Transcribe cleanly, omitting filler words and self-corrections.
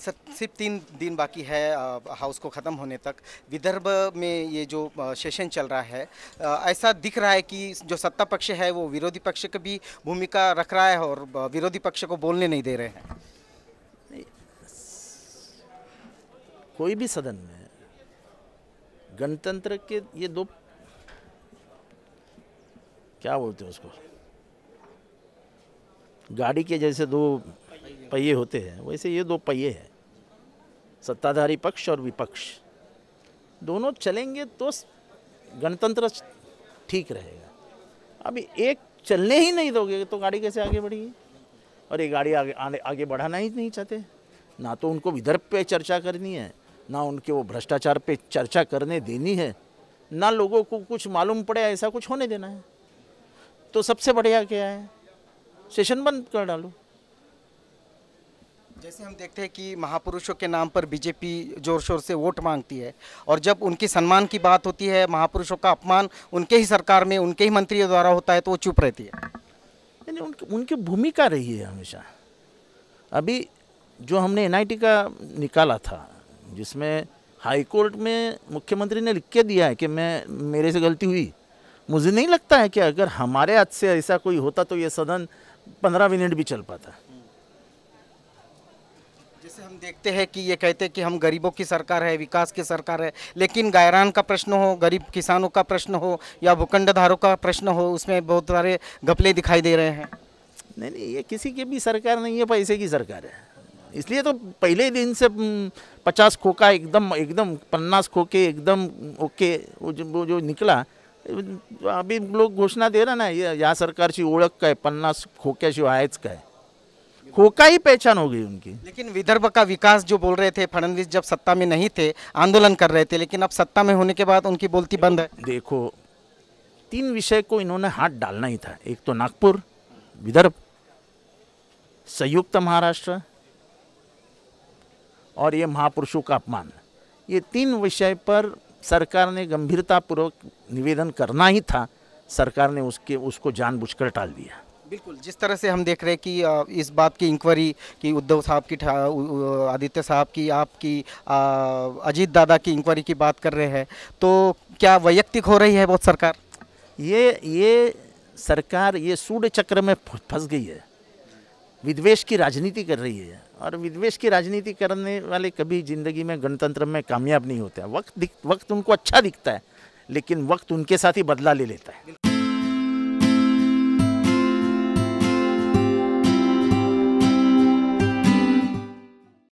Sir सिर्फ 3 दिन बाकी है हाउस को ख़त्म होने तक। विदर्भ में ये जो सेशन चल रहा है, ऐसा दिख रहा है कि जो सत्ता पक्ष है वो विरोधी पक्ष की भी भूमिका रख रहा है और विरोधी पक्ष को बोलने नहीं दे रहे हैं। कोई भी सदन में गणतंत्र के ये दो, क्या बोलते हैं उसको, गाड़ी के जैसे दो पहिए होते हैं, वैसे ये दो पहिए हैं। सत्ताधारी पक्ष और विपक्ष दोनों चलेंगे तो गणतंत्र ठीक रहेगा। अभी एक चलने ही नहीं दोगे तो गाड़ी कैसे आगे बढ़ेगी? और ये गाड़ी आगे बढ़ाना ही नहीं चाहते। ना तो उनको विदर्भ पे चर्चा करनी है, ना उनके वो भ्रष्टाचार पे चर्चा करने देनी है, ना लोगों को कुछ मालूम पड़े ऐसा कुछ होने देना है। तो सबसे बढ़िया क्या है, सेशन बंद कर डालो। जैसे हम देखते हैं कि महापुरुषों के नाम पर बीजेपी जोर शोर से वोट मांगती है और जब उनकी सम्मान की बात होती है, महापुरुषों का अपमान उनके ही सरकार में उनके ही मंत्रियों द्वारा होता है तो वो चुप रहती है। उनकी भूमिका रही है हमेशा। अभी जो हमने एनआईटी का निकाला था, जिसमें हाई कोर्ट में मुख्यमंत्री ने लिख के दिया है कि मेरे से गलती हुई, मुझे नहीं लगता है कि अगर हमारे हाथ से ऐसा कोई होता तो ये सदन 15 मिनट भी चल पाता। जैसे हम देखते हैं कि ये कहते हैं कि हम गरीबों की सरकार है, विकास की सरकार है, लेकिन गायरान का प्रश्न हो, गरीब किसानों का प्रश्न हो या भूखंडधारों का प्रश्न हो, उसमें बहुत सारे घपले दिखाई दे रहे हैं। नहीं, ये किसी की भी सरकार नहीं है, पैसे की सरकार है। इसलिए तो पहले दिन से 50 खोखा एकदम 50 खोखे एकदम ओके वो जो निकला। अभी लोग घोषणा दे रहा ना, या सरकारची ओळख काय, 50 खोक्याशिवाय आहेच काय, खोखा ही पहचान हो गई उनकी। लेकिन विदर्भ का विकास जो बोल रहे थे फडणवीस जब सत्ता में नहीं थे, आंदोलन कर रहे थे, लेकिन अब सत्ता में होने के बाद उनकी बोलती बंद है। देखो, 3 विषय को इन्होंने हाथ डालना ही था। एक तो नागपुर, विदर्भ, संयुक्त महाराष्ट्र और ये महापुरुषों का अपमान। ये 3 विषय पर सरकार ने गंभीरतापूर्वक निवेदन करना ही था। सरकार ने उसको जानबूझकर टाल दिया। बिल्कुल, जिस तरह से हम देख रहे हैं कि इस बात की इंक्वायरी कि उद्धव साहब की, आदित्य साहब की, आपकी, अजीत दादा की इंक्वायरी की बात कर रहे हैं, तो क्या वैयक्तिक हो रही है बहुत सरकार? ये सरकार ये सूड चक्र में फंस गई है, विद्वेष की राजनीति कर रही है। और विद्वेष की राजनीति करने वाले कभी ज़िंदगी में गणतंत्र में कामयाब नहीं होते हैं। वक्त उनको अच्छा दिखता है, लेकिन वक्त उनके साथ ही बदला ले लेता है।